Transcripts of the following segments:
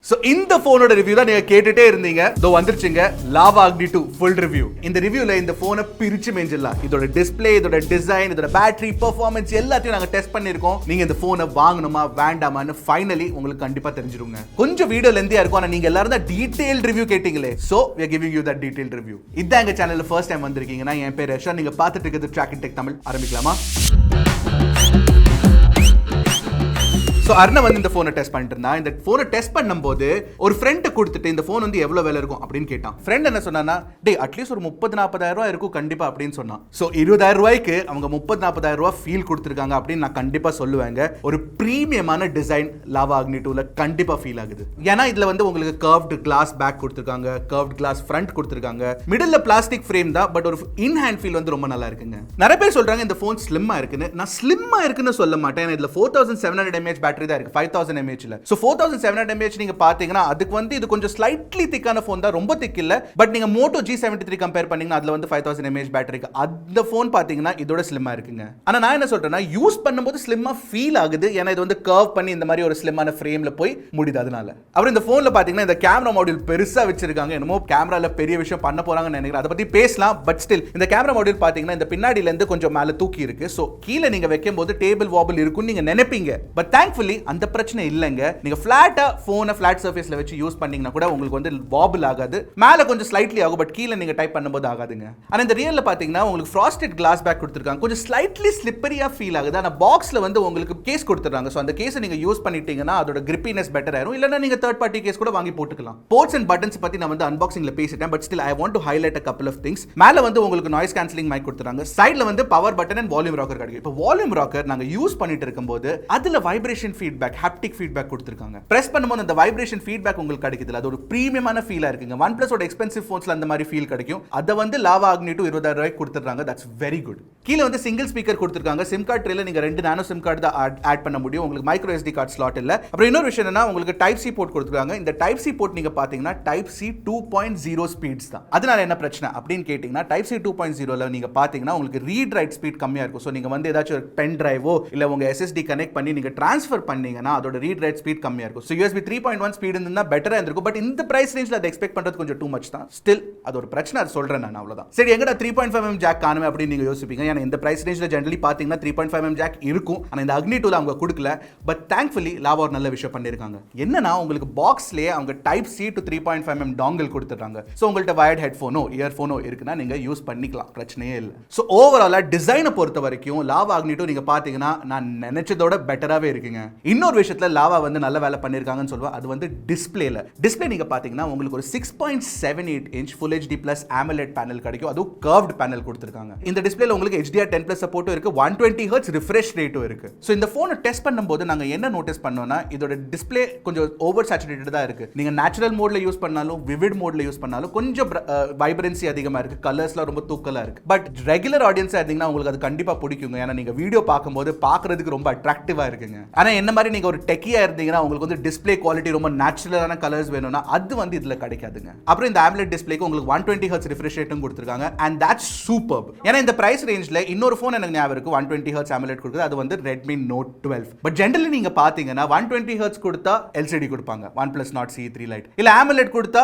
So இந்த போனோட review தான் நீங்க கேட்டுட்டே இருந்தீங்க. இதோ வந்துருச்சுங்க லாவா அக்னி 2 ஃபுல் ரிவ்யூ. இந்த ரிவ்யூல இந்த போனை பிரிச்சு மேஞ்சிடலாம். இதோட டிஸ்ப்ளே, இதோட டிசைன், இதோட பேட்டரி, பெர்ஃபார்மன்ஸ் எல்லாத்தையும் நாங்க டெஸ்ட் பண்ணிருக்கோம். நீங்க இந்த போனை வாங்கணுமா வேண்டாமான்னு ஃபைனலி உங்களுக்கு கண்டிப்பா தெரிஞ்சிருங்க. கொஞ்சம் வீடியோ லெந்தியா இருக்கும், ஆனா நீங்க எல்லாரும் தான் டீடைல் ரிவ்யூ கேட்டீங்களே. So we are giving you that detailed review. இதான் எங்க சேனல்ல ஃபர்ஸ்ட் டைம் வந்திருக்கீங்கன்னா என் பேர் யஷா. நீங்க பார்த்துட்டு இருக்கிறது Trakin Tech தமிழ். ஆரம்பிக்கலாமா? ஸோ அருணை வந்து இந்த ஃபோனை டெஸ்ட் பண்ணிட்டு இருந்தா. இந்த ஃபோனை டெஸ்ட் பண்ணும்போது ஒரு ஃப்ரெண்டை கொடுத்துட்டு இந்த ஃபோன் வந்து எவ்வளோ விலை இருக்கும் அப்படின்னு கேட்டான். ஃப்ரெண்ட் என்ன சொன்னா, டே அட்லீஸ்ட் ஒரு 30-40,000 ரூபா இருக்கும் கண்டிப்பா அப்படின்னு சொன்னான். ஸோ 20,000 ரூபாய்க்கு அவங்க 30-40,000 ரூபா ஃபீல் கொடுத்துருக்காங்க அப்படின்னு நான் கண்டிப்பா சொல்லுவேங்க. ஒரு ப்ரீமியமான டிசைன் லாவா அக்னி 2ல கண்டிப்பா ஃபீல் ஆகுது. ஏன்னா இதுல வந்து உங்களுக்கு கர்வ்டு கிளாஸ் பேக் கொடுத்துருக்காங்க, கர்வ்டு கிளாஸ் ஃப்ரண்ட் கொடுத்துருக்காங்க, மிடில் பிளாஸ்டிக் ஃப்ரேம் தான், பட் ஒரு இன் ஹேண்ட் ஃபீல் வந்து ரொம்ப நல்லா இருக்குங்க. நிறைய பேர் சொல்றாங்க இந்த ஃபோன் ஸ்லிம்மா இருக்குன்னு. நான் ஸ்லிம்மா இருக்குன்னு சொல்ல மாட்டேன். இதுல 4700 mAh பேட்டரி தான் இருக்கு, 5000 mAh இல்ல. சோ 4700 mAh நீங்க பாத்தீங்கன்னா அதுக்கு வந்து இது கொஞ்சம் ஸ்லைட்லி திக்கான ஃபோன் தான், ரொம்ப திக் இல்ல. பட் நீங்க Moto G73 கம்பேர் பண்ணீங்கன்னா அதுல வந்து 5000 mAh பேட்டரி இருக்கு. அந்த ஃபோன் பாத்தீங்கன்னா இதோட ஸ்லிம்மா இருக்குங்க. ஆனா நான் என்ன சொல்றேன்னா, யூஸ் பண்ணும்போது ஸ்லிம்மா ஃபீல் ஆகுது. ஏன்னா இது வந்து கர்வ் பண்ணி இந்த மாதிரி ஒரு ஸ்லிம்மான ஃப்ரேம்ல போய் முடியுது அதனால. அப்புறம் இந்த ஃபோன்ல பாத்தீங்கன்னா இந்த கேமரா மாடியூல் பெருசா வச்சிருக்காங்க. என்னமோ கேமரால பெரிய விஷயம் பண்ண போறாங்கன்னு நினைக்கிறேன். அதை பத்தி பேசலாம். பட் ஸ்டில் இந்த கேமரா மாடியூல் பாத்தீங்கன்னா இந்த பின்னாடில இருந்து கொஞ்சம் மேல தூக்கி இருக்கு. சோ கீழ நீங்க வைக்கும்போது டேபிள் வாபிள் இருக்கும்னு நீங்க நினைப்பீங்க. பட் தேங்க்ஃபுல்லி அந்த பிரச்சனை இல்லைங்க. நீங்க ஃபிளாட்டா போனை ஃபிளாட் சர்ஃபேஸ்ல வச்சு யூஸ் பண்ணீங்கன்னா கூட உங்களுக்கு வந்து வாபிள் ஆகாது. மேல கொஞ்சம் ஸ்லைட்லி ஆகும், பட் கீழ நீங்க டைப் பண்ணும்போது ஆகாதுங்க. ஆனா இந்த ரியல்ல பாத்தீங்கன்னா உங்களுக்கு ஃப்ராஸ்டட் கிளாஸ் பேக் கொடுத்திருக்காங்க. கொஞ்சம் ஸ்லைட்லி ஸ்லிப்பரியா ஃபீல் ஆகுது. ஆனா பாக்ஸ்ல வந்து உங்களுக்கு கேஸ் கொடுத்துறாங்க. சோ அந்த கேஸை நீங்க யூஸ் பண்ணிட்டீங்கன்னா அதோட கிரிப்பினஸ் பெட்டர் ஆயிரும். இல்லனா நீங்க தேர்ட் பார்ட்டி கேஸ் கூட வாங்கி போட்டுக்கலாம். போர்ட்ஸ் அண்ட் பட்டன்ஸ் பத்தி நான் வந்து அன்பாக்சிங்ல பேசிட்டேன். But still I want to highlight a couple of things. மேல வந்து உங்களுக்கு நாய்ஸ் கேன்சலிங் மைக் கொடுத்துறாங்க. சைடுல வந்து power button and volume rocker கிடைக்கும். இப்போ வால்யூம் ராக்கர் நாங்க யூஸ் பண்ணிட்டு இருக்கும்போது அதுல வைப்ரேஷன் ஃபீட்பேக், ஹாப்டிக் ஃபீட்பேக் கொடுத்திருக்காங்க. பிரஸ் பண்ணும்போது அந்த வைப்ரேஷன் ஃபீட்பேக் உங்களுக்கு கிடைக்குது. அது ஒரு பிரீமியமான ஃபீலா இருக்குங்க. OnePlus ஓட எக்ஸ்பென்சிவ் ஃபோன்ஸ்ல அந்த மாதிரி ஃபீல் கிடைக்கும். அத வந்து லாவா அக்னி 2 20,000 ரூபாய்க்கு கொடுத்துறாங்க. That's very good. கீழ வந்து சிங்கிள் ஸ்பீக்கர் கொடுத்திருக்காங்க. சிம் கார்டு ட்ரேல நீங்க 2 நானோ சிம் கார்டு தான் ஆட் பண்ண முடியும். உங்களுக்கு மைக்ரோ SD கார்டு ஸ்லாட் இல்ல. அப்புறம் இன்னொரு விஷயம் என்னன்னா, உங்களுக்கு டைப் சி போர்ட் கொடுத்திருக்காங்க. இந்த டைப் சி போர்ட் நீங்க பாத்தீங்கன்னா டைப் சி 2.0 ஸ்பீட்ஸ் தான். அதனால என்ன பிரச்சனை அப்படின்னு கேட்டீங்கன்னா, டைப் சி 2.0ல நீங்க பாத்தீங்கன்னா உங்களுக்கு ரீட் ரைட் ஸ்பீட் கம்மியா இருக்கும். சோ நீங்க வந்து ஏதாச்சும் ஒரு பென் டிரைவோ இல்ல உங்க SSD கனெக்ட் பண்ணி நீங்க ட்ரான்ஸ்ஃபர் பண்ணீங்கன்னா அதோட ரீட் ரைட் ஸ்பீட் கம்மியா இருக்கும். சோ USB 3.1 ஸ்பீட் இருந்தா பெட்டரா இருந்திருக்கும். பட் இந்த பிரைஸ் ரேஞ்ச்ல அதை எக்ஸ்பெக்ட் பண்றது கொஞ்சம் டூ மச் தான். ஸ்டில் அது ஒரு பிரச்சனை, அது சொல்றேன் நான், அவ்வளவுதான். சரி, எங்கடா 3.5mm ஜாக் காணுமே அப்படின்னு நீங்க யோசிப்பீங்க. ஏன்னா இந்த பிரைஸ் ரேஞ்ச்ல ஜெனரலி பாத்தீங்கன்னா 3.5mm ஜாக் இருக்கும். ஆனா இந்த அக்னி 2ல அவங்க கொடுக்கல. பட் தேங்க்ஃபுல்லி லாவா ஒரு நல்ல விஷயம் பண்ணிருக்காங்க. என்னன்னா உங்களுக்கு பாக்ஸ்லயே அவங்க type C to 3.5mm dongle கொடுத்துறாங்க. சோ உங்கள்ட்ட வயர்ட் ஹெட்போனோ இயர்போனோ இருக்குன்னா நீங்க யூஸ் பண்ணிக்கலாம், பிரச்சனையே இல்லை. சோ ஓவராலா டிசைனை பொறுத்த வரைக்கும் லாவா அக்னி 2 நீங்க பாத்தீங்கன்னா நான் நினைச்சதோட பெட்டராவே இருக்குங்க. இன்னொரு விஷயத்துல லாவா வந்து நல்ல வேலை பண்ணிருக்காங்கன்னு சொல்லுவேன். அது வந்து டிஸ்ப்ளேல. டிஸ்ப்ளே நீங்க பாத்தீங்கன்னா உங்களுக்கு ஒரு 6.78 inch Full HD Plus AMOLED panel கிடைக்கும். அதுவும் கர்வ்ட் பேனல் கொடுத்திருக்காங்க. இந்த டிஸ்ப்ளேல உங்களுக்கு HDR10+ சப்போர்ட்டும் இருக்கு, 120 Hz ரிஃப்ரெஷ் ரேட்டும் இருக்கு. சோ இந்த போனை டெஸ்ட் பண்ணும்போது நாங்க என்ன நோட்டீஸ் பண்ணோம்னா, இதோட டிஸ்ப்ளே கொஞ்சம் ஓவர் சேச்சுரேட்டட் தான் இருக்கு. நீங்க நேச்சுரல் மோட்ல யூஸ் பண்ணாலும் விவிட் மோட்ல யூஸ் பண்ணாலும் கொஞ்சம் வைப்ரன்சி அதிகமா இருக்கு, கலர்ஸ்லாம் ரொம்ப தூக்கலா இருக்கு. பட் ரெகுலர் ஆடியன்ஸா இருந்தீங்கன்னா உங்களுக்கு அது கண்டிப்பா பிடிக்குங்க. ஏன்னா நீங்க வீடியோ பார்க்கும்போது பார்க்கிறதுக்கு ரொம்ப அட்ராக்டிவா இருக்குங்க. ஆனா என்ன மாதிரி நீங்க ஒரு டெக்கியா இருந்தீங்கன்னா உங்களுக்கு வந்து டிஸ்ப்ளே குவாலிட்டி ரொம்ப நேச்சுரலான கலர்ஸ் வேணும்னா அது வந்து இதுல கிடைக்காதுங்க. அப்புறம் இந்த AMOLED டிஸ்ப்ளேக்கு உங்களுக்கு 120 Hz ரிஃப்ரெஷ் ரேட்டும் கொடுத்திருக்காங்க. and that's superb. ஏன்னா இந்த பிரைஸ் ரேஞ்ச்ல இன்னொரு ஃபோன் எனக்கு ஞாபகம் இருக்கு 120 Hz AMOLED கொடுக்குது. அது வந்து Redmi Note 12. பட் ஜெனரலி நீங்க பாத்தீங்கன்னா 120 Hz கொடுத்தா LCD கொடுப்பாங்க, OnePlus Nord CE3 Lite. இல்ல AMOLED கொடுத்தா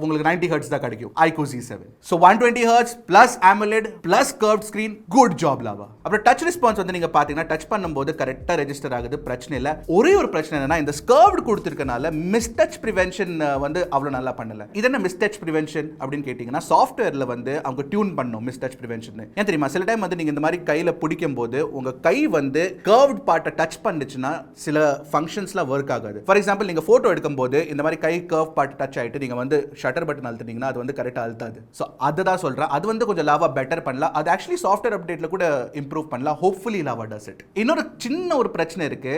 உங்களுக்கு 90 Hz தான் கிடைக்கும், iQOO Z7. so 120 Hz plus AMOLED plus curved screen, good job lava. அப்புறம் டச் ரெஸ்பான்ஸ் வந்து நீங்க பாத்தீங்கன்னா டச் பண்ணும்போது கரெக்ட்டா ரெஜிஸ்டர் ஆகுது, பிரச்சனை இல்ல. ஒரே ஒரு பிரச்சனை என்னன்னா இந்த கர்வ்ட் கொடுத்திருக்கனால மிஸ் டச் பிரிவென்ஷன் வந்து அவ்வளவு நல்லா பண்ணல. இது என்ன மிஸ் டச் பிரிவென்ஷன் அப்படின்னு கேட்டீங்கன்னா, சாஃப்ட்வேர்ல வந்து அவங்க டியூன் பண்ணணும் மிஸ் டச் பிரிவென்ஷன். ஏன் தெரியுமா, சில டைம் வந்து நீங்க இந்த மாதிரி கையில பிடிக்கும் போது உங்க கை வந்து கர்வ்ட் பார்ட்டை டச் பண்ணுச்சுன்னா சில ஃபங்க்ஷன்ஸ்லாம் ஒர்க் ஆகாது. ஃபார் எக்ஸாம்பிள் நீங்க போட்டோ எடுக்கும்போது இந்த மாதிரி கை கர்வ் பார்ட் டச் ஆயிட்டு நீங்க வந்து ஷட்டர் பட்டன் அழுத்துனீங்கன்னா அது வந்து கரெக்டா அழுத்தாது. சோ அதுதான் சொல்றேன், அது வந்து கொஞ்சம் லாவா பெட்டர் பண்ணலாம். அது ஆக்சுவலி சாஃப்ட்வேர் அப்டேட்ல கூட இம்ப்ரூவ் பண்ணலாம். Hopefully lava does it. இன்னொரு சின்ன ஒரு பிரச்சனை இருக்கு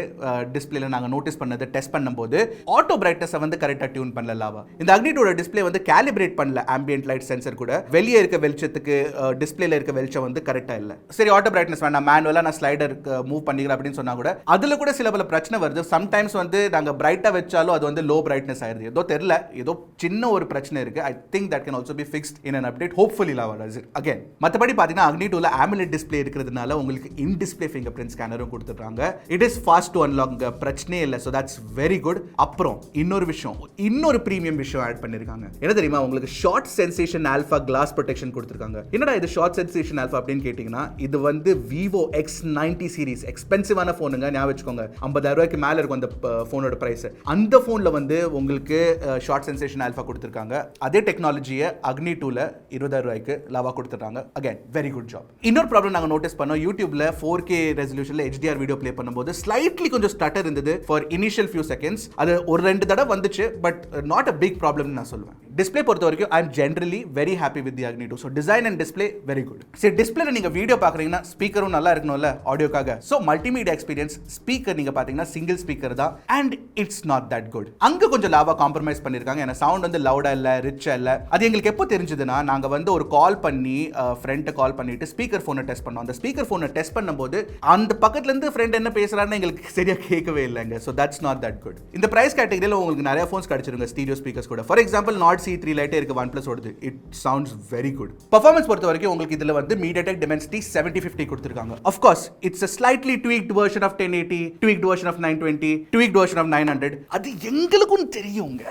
டிஸ்ப்ளேல நாங்க நோட்டீஸ் பண்ணது, டெஸ்ட் பண்ணும்போது ஆட்டோ பிரைட்னஸ் வந்து கரெக்டா டியூன் பண்ணல லாவா. இந்த அக்னி 2 டிஸ்ப்ளே வந்து கேலிப்ரேட் பண்ணல ஆம்பியன்ட் லைட் சென்சர் கூட. வெளியே இருக்க வெளிச்சத்துக்கு டிஸ்ப்ளேல இருக்க வெளிச்சம் வந்து கரெக்டா இல்ல. சரி ஆட்டோ பிரைட்னஸ் வேண்டாம், மேனுவலா நான் ஸ்லைடர் மூவ் பண்ணிக்கிறேன் அப்படின்னு சொன்னா கூட அதுல கூட சில பல பிரச்சனை வருது. சம்டைம்ஸ் வந்து நாங்க பிரைட்டா வச்சாலும் அது வந்து லோ பிரைட்னஸ் ஆயிருது. ஏதோ தெரியல, ஏதோ சின்ன ஒரு பிரச்சனை இருக்கு. I think that can also be fixed in an update. hopefully lava does it again. மத்தபடி பாத்தீங்கன்னா Agni 2ல AMOLED டிஸ்ப்ளே இருக்கிறதுனால உங்களுக்கு இன் டிஸ்ப்ளே ஃபிங்கர் பிரிண்ட் ஸ்கேனரும் கொடுத்துட்டாங்க. It is fast to unlock, பிரச்சனையே இல்ல. So that's very good. அப்புறம் இன்னொரு பிரீமியம் விஷயம் ஆட் பண்ணிருக்காங்க. என்ன தெரியுமா, உங்களுக்கு Schott Xensation Alpha glass protection கொடுத்துருக்காங்க. என்னடா இது ஷார்ட் சென்சேஷன் ஆல்பா அப்படின்னு கேட்டீங்கன்னா, இது வந்து Vivo X90 சீரிஸ் எக்ஸ்பென்சிவான போனுங்க, ஞாபகம் வச்சுக்கோங்க. 50,000 ரூபாய்க்கு மேல இருக்கும் அந்த போனோட பிரைஸ். அந்த போன்ல வந்து உங்களுக்கு ஷார்ட் சென்சேஷன் ஆல்பா கொடுத்துருக்காங்க. அதே டெக்னாலஜியை Agni 2ல 20,000 ரூபாய்க்கு லாவா கொடுத்துட்டாங்க. Again very good job. இன்னொரு ப்ராப்ளம் நாங்க நோட்டீஸ் பண்ணோம், யூடியூப்ல 4K ரெசல்யூஷன்ல HDR வீடியோ ப்ளே பண்ணும்போது ஸ்லைட்லி கொஞ்சம் ஸ்டட்டர் இருந்தது ஃபார் இனிஷியல் ஃபியூ செகண்ட்ஸ். அது ஒரு 2 தடவை வந்துச்சு, but not a big problem நான் சொல்லுவேன். டிஸ்ப்ளே பொறுத்த வரைக்கும் I am generally very happy with the Agni 2. So design and display very good. சரி, டிஸ்ப்ளேல நீங்க வீடியோ பார்க்குறீங்கன்னா ஸ்பீக்கரும் நல்லா இருக்கணும்ல ஆடியோக்காக. ஸோ மல்டிமீடியா எக்ஸ்பீரியன்ஸ் ஸ்பீக்கர் நீங்க பார்த்தீங்கன்னா சிங்கிள் ஸ்பீக்கர் தான், and it's not that good. அங்க கொஞ்சம் லாவா காம்ப்ரமைஸ் பண்ணிருக்காங்க. ஏன்னா சவுண்ட் வந்து லவுடா இல்ல, ரிச்சா இல்ல. அது எங்களுக்கு எப்போ தெரிஞ்சதுன்னா, நாங்க வந்து ஒரு கால் பண்ணி ஃப்ரெண்ட் கால் பண்ணிட்டு ஸ்பீக்கர் போனை டெஸ்ட் பண்ணோம். அந்த ஸ்பீக்கர் போனை டெஸ்ட் பண்ணும்போது அந்த பக்கத்துல இருந்து ஃப்ரெண்ட் என்ன பேசுறான்னு எங்களுக்கு சரியா கேட்கவே இல்லைங்க. So that's not that good. இந்த பிரைஸ் கேட்டகரியில் உங்களுக்கு நிறைய ஃபோன்ஸ் கிடைச்சிருங்க ஸ்டீரியோ ஸ்பீக்கர்ஸ் கூட. ஃபார் எக்ஸாம்பிள் நாட் C3 லைட்டே இருக்கு OnePlus ஓடுது. It sounds very good. Performance பொறுத்த வரைக்கும் உங்களுக்கு இதுல வந்து MediaTek Dimensity 7050 கொடுத்திருக்காங்க. Of course it's a slightly tweaked version of 1080, tweaked version of 920, tweaked version of 900. அது எங்களுக்கும் தெரியுங்க.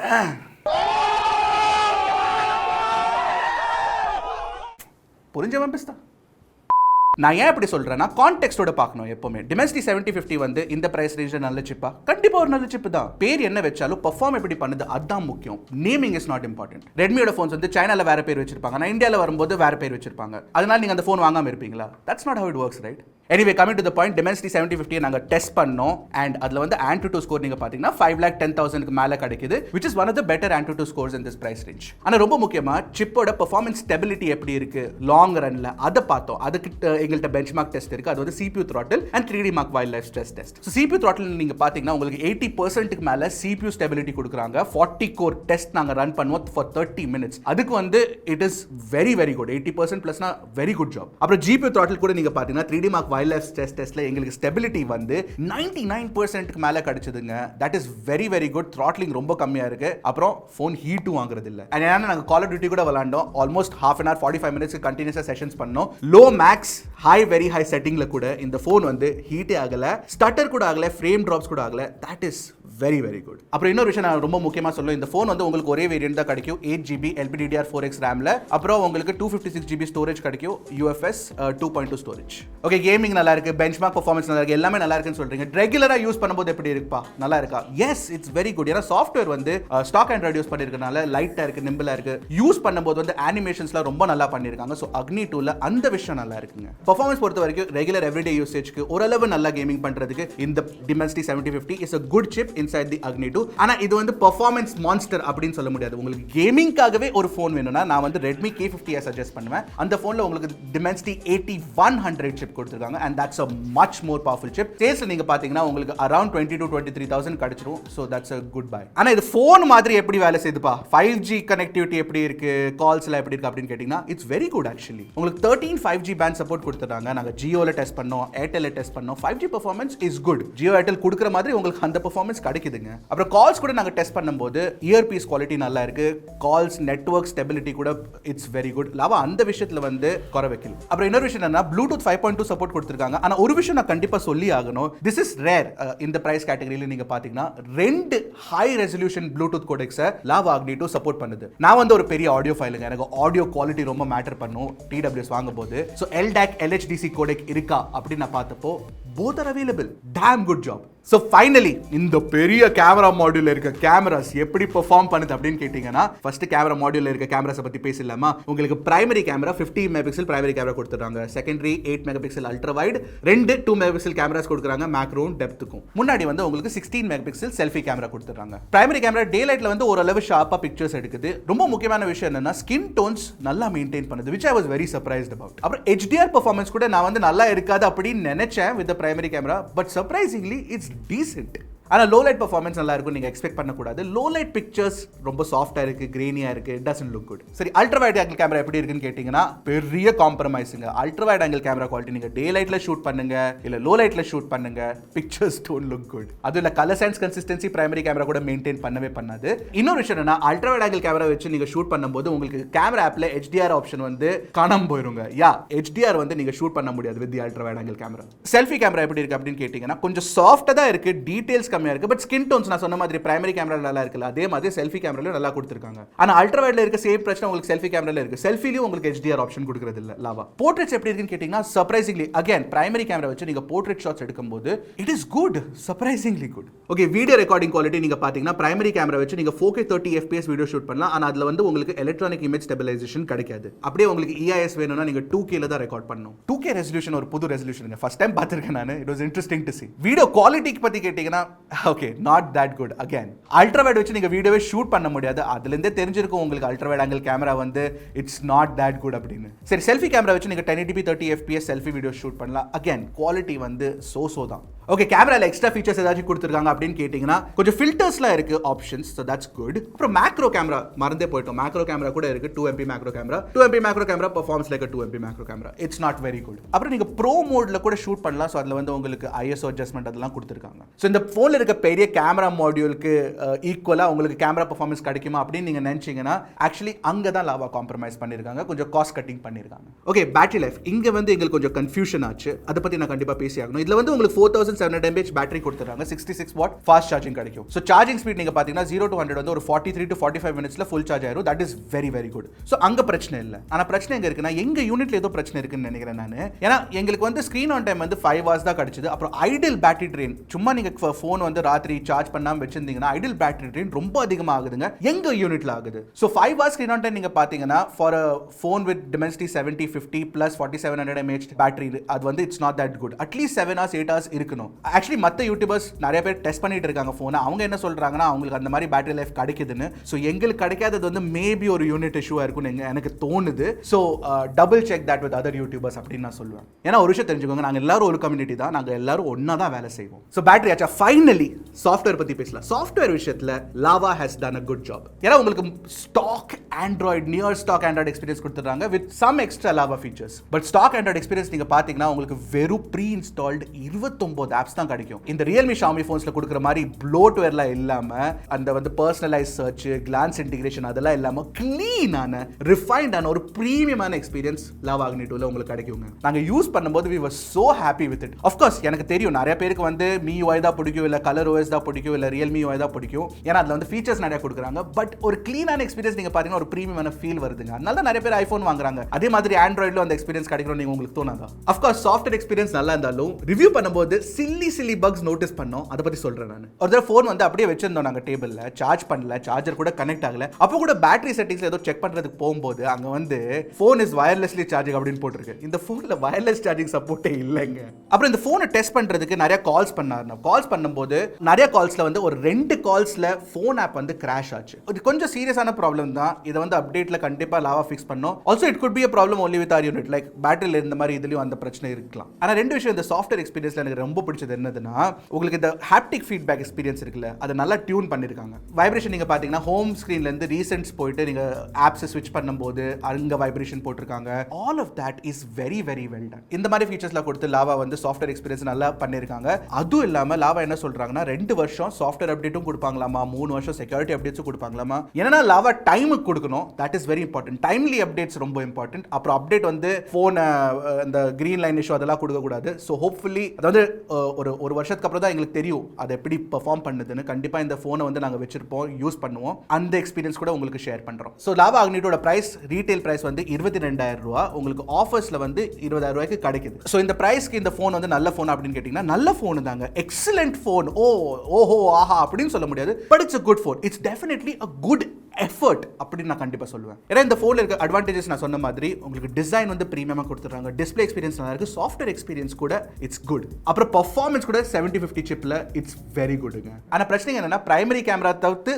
புரிஞ்சவன் பேசுதா? நான் ஏன் இப்படி சொல்றேன்னா, கான்டெக்ஸ்டோட பார்க்கணும் எப்பவுமே. Dimensity 7050 வந்து இந்த பிரைஸ் ரேஞ்சில் நல்ல சிப்பா? கண்டிப்பா ஒரு நல்ல சிப்பு தான். பேர் என்ன வச்சாலும் பெர்ஃபார்ம் எப்படி பண்ணுது அதான் முக்கியம். Naming is not important. ரெட்மியோட ஃபோன்ஸ் வந்து சைனால வேற பேர் வச்சிருப்பாங்க, நான் இந்தியாவில் வரும்போது வேற பேர் வச்சிருப்பாங்க. அதனால நீங்க அந்த ஃபோன் வாங்காம இருப்பீங்களா? That's not how it works, right? Anyway, coming to the point, Dimensity 7050 நாங்க டெஸ்ட் பண்ணோம். அண்ட் அதுல வந்து AnTuTu ஸ்கோர் நீங்க பாத்தீங்கன்னா 5,10,000க்கு மேல கிடைக்குது, which is one of the better AnTuTu scores in this price range. ஆனா ரொம்ப முக்கியமா சிப்போட பெர்ஃபார்மன்ஸ் ஸ்டெபிலிட்டி எப்படி இருக்கு லாங் ரன்ல அதை பார்த்தோம். அதுக்கு எங்கள்கிட்ட பெஞ்ச்மார்க் டெஸ்ட் இருக்கு. அது வந்து CPU throttle and 3D Mark wildlife stress test. So CPU throttle நீங்க பாத்தீங்கன்னா உங்களுக்கு 80%க்கு மேல CPU stability கொடுக்குறாங்க. 40 core டெஸ்ட் நாங்க ரன் பண்ணுவோம் for 30 minutes. அதுக்கு வந்து it is very very good. 80% பிளஸ்னா very good job. அப்புறம் GPU throttle கூட நீங்க பாத்தீங்கன்னா 3D Mark wildlife stress testல எங்களுக்கு ஸ்டெபிலிட்டி வந்து 99%க்கு மேல கிடைச்சதுங்க. that is very very good. throttling ரொம்ப கம்மியா இருக்கு. அப்புறம் ஃபோன் ஹீட்டும் வாங்குறது இல்ல. ஏன்னா நாங்க Call of Duty கூட விளையாண்டோம். Almost half an hour 45 minutes கண்டினியூஸா செஷன்ஸ் பண்ணோம். Low max high very high செட்டிங்ல கூட இந்த ஃபோன் வந்து ஹீட்டே ஆகல, ஸ்டட்டர் கூட ஆகல, ஃப்ரேம் டிராப்ஸ் கூட ஆகல. that is very very good. அப்புறம் இன்னொரு விஷயம் நான் ரொம்ப முக்கியமா சொல்லுவேன், இந்த ஃபோன் வந்து உங்களுக்கு ஒரே வேரியன்ட் தான் கிடைக்கும். 8GB LPDDR4X ரேம்ல. அப்புறம் உங்களுக்கு 256GB ஸ்டோரேஜ் கிடைக்கும், UFS 2.2 ஸ்டோரேஜ். ஓகே, கேமிங் நல்லா இருக்கு, பெஞ்ச்மார்க் பெர்ஃபார்மன்ஸ் நல்லா இருக்கு, எல்லாமே நல்லா இருக்குன்னு சொல்றீங்க. ரெகுலரா யூஸ் பண்ணும்போது எப்படி இருக்குப்பா, நல்லா இருக்கா? Yes, it's very good. ஏன்னா சாஃப்ட்வேர் வந்து ஸ்டாக் ஆண்ட்ராய்டு யூஸ் பண்ணிருக்கனால லைட்டா இருக்கு, நிம்பிளா இருக்கு. யூஸ் பண்ணும்போது வந்து அனிமேஷன்ஸ்லாம் ரொம்ப நல்லா பண்ணிருக்காங்க. ஸோ Agni 2ல அந்த விஷயம் நல்லா இருக்குங்க. பெர்ஃபார்மன்ஸ் பொறுத்த வரைக்கும் ரெகுலர் எவ்ரிடே யூசேஜ்க்கு ஓரளவு நல்லா கேமிங் பண்றதுக்கு இந்த Dimensity 7050 is a good chip inside the Agni 2. ஆனா இது வந்து பெர்ஃபார்மன்ஸ் மான்ஸ்டர் அப்படின்னு சொல்ல முடியாது. உங்களுக்கு கேமிங்காகவே ஒரு ஃபோன் வேணும்னா நான் வந்து Redmi K50 சஜஸ்ட் பண்ணுவேன். அந்த ஃபோன்ல உங்களுக்கு Dimensity 8100 chip கொடுத்திருக்காங்க, and that's a much more powerful chip. சேல்ஸ்ல நீங்க பாத்தீங்கன்னா உங்களுக்கு around 20 to 23,000 கிடைச்சிரும். so that's a good buy. ஆனா இது ஃபோன் மாதிரி எப்படி வேலை செய்யுதுப்பா, 5G கனெக்டிவிட்டி எப்படி இருக்கு, கால்ஸ்ல எப்படி இருக்கு அப்படின்னு கேட்டீங்கன்னா இட்ஸ் வெரி குட் ஆக்சுவலி. உங்களுக்கு 13 5G பேண்ட் சப்போர்ட் கொடுத்துட்டாங்க. நாங்க ஜியோல டெஸ்ட் பண்ணோம், ஏர்டெல்ல டெஸ்ட் பண்ணோம். 5G performance is good. Jio Airtel கொடுக்குற மாதிரி உங்களுக்கு அந்த பெர்ஃபார்மன்ஸ் கிடைக்குதுங்க. அப்புறம் கால்ஸ் கூட நாங்க டெஸ்ட் பண்ணும்போது இயர் பீஸ் குவாலிட்டி நல்லா இருக்கு, கால்ஸ் நெட்வொர்க் ஸ்டெபிலிட்டி கூட இட்ஸ் வெரி குட். லாவா அந்த விஷயத்துல வந்து குறை வைக்கல. அப்புறம் இன்னொரு விஷயம் என்னன்னா Bluetooth 5.2 சப்போர்ட் கொடுத்திருக்காங்க. ஆனா ஒரு விஷயம் நான் கண்டிப்பா சொல்லி ஆகணும், திஸ் இஸ் ரேர். இந்த பிரைஸ் கேட்டகரியில நீங்க பாத்தீங்கன்னா 2 ஹை ரெசல்யூஷன் ப்ளூடூத் கோடெக்ஸை லாவா Agni 2 சப்போர்ட் பண்ணுது. நான் வந்து ஒரு பெரிய ஆடியோ ஃபைலுங்க, எனக்கு ஆடியோ குவாலிட்டி ரொம்ப மேட்டர் பண்ணும் TWS வாங்கும்போது. ஸோ LDAC LHDC கோடெக் இருக்கா அப்படின்னு நான் பார்த்தப்போ both are available. Damn good job. So finally இந்த பெரிய கேமரா மாடியூல்ல இருக்க கேமராஸ் எப்படி பெர்ஃபார்ம் பண்ணுது அப்படின்னு கேட்டீங்கன்னா, ஃபர்ஸ்ட் கேமரா மாடியூல்ல இருக்க கேமராஸ் பத்தி பேசலாமா? உங்களுக்கு primary camera 50 megapixel primary camera கொடுத்துறாங்க. Secondary 8 megapixel ultra wide, 2 megapixel cameras கொடுக்குறாங்க மேக்ரோவும் டெப்த்துக்கும். முன்னாடி வந்து உங்களுக்கு 16 மெகாபிக்சல் செல்ஃபி கேமரா கொடுத்துறாங்க. பிரைமரி கேமரா டே லைட்ல வந்து ஓரளவு ஷார்ப்பா பிக்சர்ஸ் எடுக்குது. ரொம்ப முக்கியமான விஷயம் என்னன்னா ஸ்கின் டோன்ஸ் நல்லா மெயின்டைன் பண்ணுது, which I was very surprised about. அப்புறம் HDR பெர்ஃபார்மன்ஸ் கூட நான் வந்து நல்லா இருக்காது அப்படின்னு நினைச்சேன் with the primary camera, but surprisingly it's decent. ஆனா லோ லைட் பெர்ஃபார்மன்ஸ் நல்லா இருக்கும் நீங்க எக்ஸ்பெக்ட் பண்ணக்கூடாது. லோ லைட் பிக்சர்ஸ் ரொம்ப சாஃப்டா இருக்கு, கிரெயினியா இருக்கு, இட் டசன்ட் லுக் குட். சரி, அல்ட்ரா வைட் ஆங்கிள் கேமரா எப்படி இருக்குன்னு கேட்டீங்கன்னா பெரிய காம்ப்ரமைஸுங்க. Ultra wide angle camera quality நீங்க டே லைட்ல ஷூட் பண்ணுங்க இல்ல லோ லைட்ல ஷூட் பண்ணுங்க, பிக்சர்ஸ் டோன்ட் லுக் குட். அது இல்ல colour science consistency primary camera கூட மெயின்டைன் பண்ணவே பண்ணாது. இன்னொரு விஷயம் என்னன்னா அல்ட்ரா வைட் ஆங்கிள் கேமரா வச்சு நீங்க ஷூட் பண்ணும்போது உங்களுக்கு கேமரா ஆப்ல HDR ஆப்ஷன் வந்து காணாம போயிருங்க. HDR வந்து நீங்க ஷூட் பண்ண முடியாது with the ultra wide angle camera. Selfie camera எப்படி இருக்கு அப்படின்னு கேட்டீங்கன்னா கொஞ்சம் சாஃப்ட்டா தான் இருக்கு, டீடைல்ஸ் கம்மியா இருக்கு. பட் ஸ்கின் டோன்ஸ் நான் சொன்ன மாதிரி பிரைமரி கேமரா நல்லா இருக்குல்ல, அதே மாதிரி செல்ஃபி கேமரால நல்லா கொடுத்திருக்காங்க. ஆனா அல்ட்ரா வைட்ல இருக்க சேம் பிரச்சனை உங்களுக்கு செல்ஃபி கேமரால இருக்கு. செல்ஃபிலயும் உங்களுக்கு HDR ஆப்ஷன் கொடுக்கிறது இல்ல லாவா. போர்ட்ரேட்ஸ் எப்படி இருக்குன்னு கேட்டீங்கன்னா சர்ப்ரைசிங்லி அகைன் பிரைமரி கேமரா வச்சு நீங்க போர்ட்ரேட் ஷாட்ஸ் எடுக்கும்போது it is good, surprisingly good. Okay, video recording quality நீங்க பாத்தீங்கன்னா பிரைமரி கேமரா வச்சு நீங்க 4K 30 FPS வீடியோ ஷூட் பண்ணலாம். ஆனா அதுல வந்து உங்களுக்கு எலக்ட்ரானிக் இமேஜ் ஸ்டெபிலைசேஷன் கிடைக்காது. அப்படியே உங்களுக்கு EIS வேணும்னா நீங்க 2K ல தான் ரெக்கார்ட் பண்ணணும். 2K ரெசல்யூஷன் ஒரு புது ரெசல்யூஷன் ஃபர்ஸ்ட் டைம் பார்த்திருக்கேன் நான். It was interesting to see. Video குவாலிட்டிக்கு பத்தி கேட்டீங்கன்னா okay not that good. Again ultra wide வச்சு நீங்க வீடியோவே ஷூட் பண்ண முடியாது. அதுல இருந்தே தெரிஞ்சிருக்கும் உங்களுக்கு அல்ட்ரா வைட் ஆங்கிள் கேமரா வந்து இட்ஸ் நாட் தட் குட் அப்படின்னு. சரி, செல்ஃபி கேமரா வச்சு நீங்க 1080p 30 FPS selfie video shoot பண்ணலாம். அகைன் குவாலிட்டி வந்து சோ தான். ஓகே, கேமரால எக்ஸ்ட்ரா ஃபீச்சர்ஸ் ஏதாச்சும் கொடுத்துருக்காங்க அப்படின்னு கேட்டீங்கன்னா கொஞ்சம் ஃபில்டர்ஸ்லாம் இருக்கு ஆப்ஷன்ஸ், ஸோ தட்ஸ் குட். அப்புறம் மேக்ரோ கேமரா மறந்தே போயிட்டோம். மேக்ரோ கேமரா கூட இருக்கு, 2MP macro camera. 2MP macro camera performs like 2MP macro camera. It's not very good. அப்புறம் நீங்க ப்ரோ மோட்ல கூட ஷூட் பண்ணலாம். ஸோ அதில் வந்து உங்களுக்கு ISO அட்ஜஸ்ட்மெண்ட் அதெல்லாம் கொடுத்துருக்காங்க. ஸோ இந்த ஃபோனில் இருக்க பெரிய கேமரா மாடியூலுக்கு ஈக்குவலாக உங்களுக்கு கேமரா பெர்ஃபார்மன்ஸ் கிடைக்குமா அப்படின்னு நீங்க நினைச்சீங்கன்னா ஆக்சுவலி அங்கே தான் லாவா காம்ப்ரமைஸ் பண்ணியிருக்காங்க, கொஞ்சம் காஸ்ட் கட்டிங் பண்ணியிருக்காங்க. ஓகே, பேட்டரி லைஃப் இங்கே வந்து எங்களுக்கு கொஞ்சம் கன்ஃபியூஷன் ஆச்சு. அதை பற்றி நான் கண்டிப்பாக பேசி ஆகணும். இதில் வந்து உங்களுக்கு 4700 mAh பேட்டரி கொடுத்துறாங்க, 66 வாட் ஃபாஸ்ட் சார்ஜிங் கிடைக்கும். ஸோ சார்ஜிங் ஸ்பீட் நீங்க பார்த்தீங்கன்னா 0 to 100 வந்து ஒரு 43 to 45 மினிட்ஸ்ல ஃபுல் சார்ஜ் ஆயிரும். That is very very good. So அங்கே பிரச்சனை இல்லை. ஆனால் பிரச்சனை எங்க இருக்குன்னா எங்க யூனிட்ல ஏதோ பிரச்சனை இருக்குன்னு நினைக்கிறேன் நான். ஏன்னா எங்களுக்கு வந்து ஸ்க்ரீன் ஆன் டைம் வந்து 5 hours தான் கிடைச்சது. அப்புறம் ஐடில் பேட்டரி ட்ரெயின், சும்மா நீங்க ஃபோன் வந்து ராத்திரி சார்ஜ் பண்ணாம வச்சிருந்தீங்கன்னா ஐடில் பேட்டரி ட்ரெயின் ரொம்ப அதிகமாக ஆகுதுங்க. எங்க யூனிட்ல ஆகுது. So 5 hours screen on time நீங்க பார்த்தீங்கன்னா for a phone with Dimensity 7050 plus 4700 mAh battery அது வந்து it's not that good. At least 7 hours 8 hours இருக்கணும். ஆக்சுவலி மற்ற யூடியூபர்ஸ் நிறைய பேர் டெஸ்ட் பண்ணிட்டு இருக்காங்க ஃபோனை. அவங்க என்ன சொல்றாங்கன்னா அவங்களுக்கு அந்த மாதிரி பேட்டரி லைஃப் கிடைக்குதுன்னு. ஸோ எங்களுக்கு கிடைக்காதது வந்து மேபி ஒரு யூனிட் இஷ்யூவா இருக்கும்னு எனக்கு தோணுது. So double check that with other YouTubers அப்படின்னு நான் சொல்லுவேன். ஏன்னா ஒரு விஷயம் தெரிஞ்சுக்கோங்க, நாங்கள் எல்லாரும் ஒரு கம்யூனிட்டி தான், நாங்கள் எல்லாரும் ஒன்னா தான் வேலை செய்வோம். ஸோ பேட்டரி ஆச்சா, ஃபைனலி சாஃப்ட்வேர் பத்தி பேசலாம். சாஃப்ட்வேர் விஷயத்தில் Lava has done a good job. ஏன்னா உங்களுக்கு stock Android near stock Android experience கொடுத்துறாங்க with some extra Lava features. But stock Android experience நீங்க பாத்தீங்கன்னா உங்களுக்கு வெறும் ப்ரீ இன்ஸ்டால்டு 29 ஆப்ஸ் தான் கிடைக்கும். இந்த ரியல்மி ஷாமி ஃபோன்ஸ்ல கொடுக்குற மாதிரி ப்ளோட்வேர்லாம் இல்லாம அந்த வந்து பர்சனலைஸ் சர்ச், கிளான்ஸ் இன்டிகிரேஷன் அதெல்லாம் இல்லாம கிளீனான ரிஃபைன்டான ஒரு பிரீமியமான எக்ஸ்பீரியன்ஸ் லாவா அக்னி 2ல உங்களுக்கு கிடைக்குங்க. நாங்க யூஸ் பண்ணும்போது we were so happy with it. of course எனக்கு தெரியும் நிறைய பேருக்கு வந்து MIUI தான் பிடிக்கும், இல்ல கலர் OS தான் பிடிக்கும், இல்ல ரியல்மி UI தான் பிடிக்கும். ஏன்னா அதுல வந்து ஃபீச்சர்ஸ் நிறைய கொடுக்குறாங்க. பட் ஒரு கிளீனான எக்ஸ்பீரியன்ஸ் நீங்க பாத்தீங்கன்னா ஒரு பிரீமியமான ஃபீல் வருதுங்க. அதனால தான் நிறைய பேர் ஐபோன் வாங்குறாங்க. அதே மாதிரி ஆண்ட்ராய்டுல அந்த எக்ஸ்பீரியன்ஸ் கிடைக்கும் நீங்க உங்களுக்கு தோணாதா? of course சாஃப்ட்வேர் எக்ஸ்பீரியன்ஸ் நல்லா இருந்தாலும் ரிவ்யூ பண்ணும்போது சில்லி பக்ஸ் நோட்டீஸ் பண்ணோம். அதை பத்தி சொல்றேன் நான். ஒரு தடவை ஃபோன் வந்து அப்படியே வச்சிருந்தோம் நாங்க டேபிள்ல, சார்ஜ் பண்ணல, சார்ஜர் கூட கனெக்ட் ஆகல. அப்போ கூட பேட்டரி செட்டிங்ஸ்ல ஏதோ செக் பண்றதுக்கு போகும்போது அங்க வந்து ஃபோன் இஸ் வயர்லெஸ்லி சார்ஜிங் அப்படின்னு போட்டுருக்கு. இந்த ஃபோன்ல வயர்லெஸ் சார்ஜிங் சப்போர்ட்டே இல்லைங்க. அப்புறம் இந்த ஃபோனை டெஸ்ட் பண்றதுக்கு நிறைய கால்ஸ் பண்ணாரு. கால்ஸ் பண்ணும்போது நிறைய கால்ஸ்ல வந்து ஒரு 2 கால்ஸ்ல ஃபோன் ஆப் வந்து கிராஷ் ஆச்சு. இது கொஞ்சம் சீரியஸான ப்ராப்ளம் தான். இதை வந்து அப்டேட்ல கண்டிப்பா லாவா ஃபிக்ஸ் பண்ணோம். Also it could be a problem only with our unit, like பேட்டரியில இந்த மாதிரி இதுலயும் அந்த பிரச்சனை இருக்கலாம். ஆனா ரெண்டு விஷயம் இந்த சாஃப்ட்வேர் எக்ஸ்பீரியன்ஸ்ல எனக்கு ரொம்ப பிடிச்சது என்னதுன்னா உங்களுக்கு இந்த ஹாப்டிக் ஃபீட்பேக் எக்ஸ்பீரியன்ஸ் இருக்குல்ல, அதை நல்லா டியூன் பண்ணிருக்காங்க. வைப்ரேஷன் நீங்க பாத்தீங்கன்னா ஹோம் ஸ்கிரீன்ல இருந்து ரீசென்ட்ஸ் போயிட்டு நீங்க ஆப்ஸ் ஸ்விட்ச் பண்ணும்போது அங்க வைப்ரேஷன் போட்டிருக்காங்க. All of that is very very well done. இந்த மாதிரி ஃபீச்சர்ஸ்லாம் கொடுத்து லாவா வந்து சாஃப்ட்வேர் எக்ஸ்பீரியன்ஸ் நல்லா பண்ணிருக்காங்க. அதுவும் இல்லாம லாவா என்ன சொல்றாங்கன்னா 2 வருஷம் சாஃப்ட்வேர் அப்டேட்டும் கொடுப்பாங்களாமா, 3 வருஷம் செக்யூரிட்டி அப்டேட்ஸும் கொடுப்பாங்களாமா. ஏன்னா லாவா டைமுக்கு கொடுக்கணும். That is very important. Timely updates ரொம்ப இம்பார்ட்டன்ட். அப்புறம் அப்டேட் வந்து போன் இந்த கிரீன் லைன் இஷ்யூ அதெல்லாம் கொடுக்க கூடாது. ஸோ ஹோப்ஃபுல்லி அதாவது ஒரு வருஷத்துக்கு அப்புறம் தான் எங்களுக்கு தெரியும் அது எப்படி பெர்ஃபார்ம் பண்ணுதுன்னு. கண்டிப்பா இந்த போனை வந்து நாங்கள் வச்சிருப்போம், யூஸ் பண்ணுவோம். அந்த எக்ஸ்பீரியன்ஸ் கூட உங்களுக்கு ஷேர் பண்றோம். ஸோ லாவா அக்னியோட பிரைஸ் ரீட்டைல் பிரைஸ் வந்து 22,000 ரூபாய், உங்களுக்கு ஆஃபர்ஸ்ல வந்து 20,000 ரூபாய்க்கு கிடைக்குது. ஸோ இந்த பிரைஸ்க்கு இந்த போன் வந்து நல்ல போன் அப்படின்னு கேட்டீங்கன்னா நல்ல போன் தாங்க, எக்ஸலென்ட் போன். ஓஹோ ஆஹா அப்படின்னு சொல்ல முடியாது, but it's a good phone. It's definitely a good effort அப்படின்னு நான் கண்டிப்பா சொல்லுவேன். ஏன்னா இந்த போன்ல இருக்க அட்வான்டேஜஸ் நான் சொன்ன மாதிரி உங்களுக்கு டிசைன் வந்து பிரீமியமா கொடுத்துறாங்க, டிஸ்ப்ளே எக்ஸ்பீரியன்ஸ் நல்லா இருக்கு, சாஃப்ட்வேர் எக்ஸ்பீரியன்ஸ் கூட இட்ஸ் குட், அப்புறம் பெர்ஃபார்மன்ஸ் கூட 7050 சிப்ல இட்ஸ் வெரி குட்ங்க. ஆனா பிரச்சனை என்னன்னா பிரைமரி கேமரா தவிர்த்து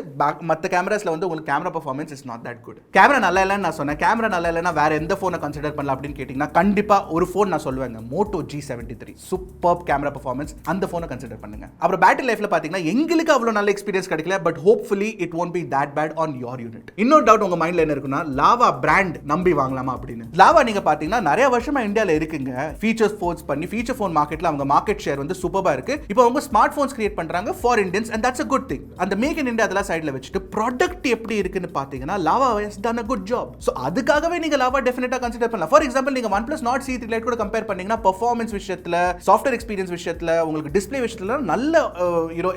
மத்த கேமராஸ்ல வந்து உங்களுக்கு camera performance is not that good. Camera நல்லா இல்லைன்னு நான் சொன்னேன். கேமரா நல்லா இல்லைன்னா வேற எந்த போனை கன்சிடர் பண்ணலாம் அப்படின்னு கேட்டீங்கன்னா கண்டிப்பா ஒரு போன் நான் சொல்லுவேங்க, Moto G73 super camera performance, அந்த போனை கன்சிடர் பண்ணுங்க. அப்புறம் பேட்டரி லைஃப்ல பாத்தீங்கன்னா எங்களுக்கு அவ்வளவு நல்ல எக்ஸ்பீரியன்ஸ் கிடைக்கல, but hopefully it won't be that bad on your unit. இன்னொரு டவுட் உங்க மைண்ட்ல என்ன இருக்குன்னா லாவா பிராண்ட் நம்பி வாங்கலாமா அப்படின்னு. லாவா நீங்க பாத்தீங்கன்னா நிறைய வருஷமா இந்தியால இருக்குங்க, ஃபீச்சர்ஸ் ஃபோன்ஸ் பண்ணி ஃபீச்சர் ஃபோன் மார்க்கெட்ல அவங்க மார்க்கெட் ஷேர் வந்து சூப்பரா இருக்கு. இப்போ அவங்க ஸ்மார்ட் போன்ஸ் கிரியேட் பண்றாங்க for Indians and that's a good thing. அந்த மேக் இன் இந்தியா அதெல்லாம் சைடுல வச்சுட்டு ப்ராடக்ட் எப்படி இருக்குன்னு பாத்தீங்கன்னா lava has done a good job. So அதுக்காகவே நீங்க லாவா டெஃபினட்டா கன்சிடர் பண்ணலாம். ஃபார் எக்ஸாம்பிள் நீங்க OnePlus Nord C3 Lite கூட கம்பேர் பண்ணீங்கன்னா பெர்ஃபார்மன்ஸ் விஷயத்துல, சாஃப்ட்வேர் எக்ஸ்பீரியன்ஸ் விஷயத்துல, உங்களுக்கு டிஸ்ப்ளே விஷயத்துல நல்ல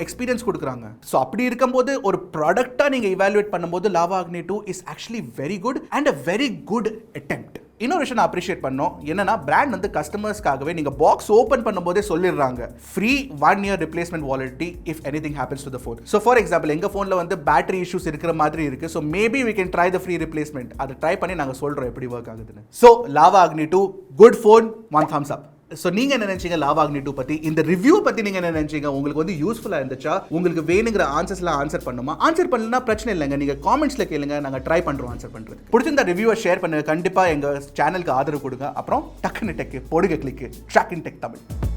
எக்ஸ்பீரியன்ஸ் கொடுக்குறாங்க. சோ அப்படி இருக்கும்போது ஒரு ப்ராடக்ட்டா நீங்க இவாலுவேட் பண்ணும்போது lava Agni 2 is actually very good and a very good attempt. இன்னொரு விஷயம் நான் அப்ரிஷியேட் பண்ணோம் என்னன்னா பிராண்ட் வந்து கஸ்டமர்ஸ்க்காகவே நீங்க பாக்ஸ் ஓபன் பண்ணும்போதே சொல்லிடுறாங்க free 1 year replacement warranty if anything happens to the phone. So for example எங்க போன்ல வந்து பேட்டரி இஷ்யூஸ் இருக்கிற மாதிரி இருக்கு, so maybe we can try the free replacement. அதை ட்ரை பண்ணி நாங்க சொல்றோம் எப்படி ஒர்க் ஆகுதுன்னு. So lava Agni 2 good phone, 1 thumbs up. So நீங்க என்ன நினைச்சீங்க லாவா Agni 2 பத்தி, இந்த ரிவ்யூ பத்தி நீங்க என்ன நினைச்சீங்க? உங்களுக்கு வந்து யூஸ்ஃபுல்லா இருந்துச்சா? உங்களுக்கு வேணுங்கிற ஆன்சர்ஸ்லாம் ஆன்சர் பண்ணுமா? ஆன்சர் பண்ணலனா பிரச்சனை இல்லைங்க, நீங்க காமெண்ட்ஸ்ல கேளுங்க, நாங்க ட்ரை பண்றோம் ஆன்சர் பண்றது. பிடிச்சிருந்தா ரிவ்யூவை ஷேர் பண்ணுங்க, கண்டிப்பா எங்க சேனலுக்கு ஆதரவு கொடுங்க. அப்புறம் டக்குன்னு டெக் போடுங்க கிளிக் Trakin Tech தமிழ்.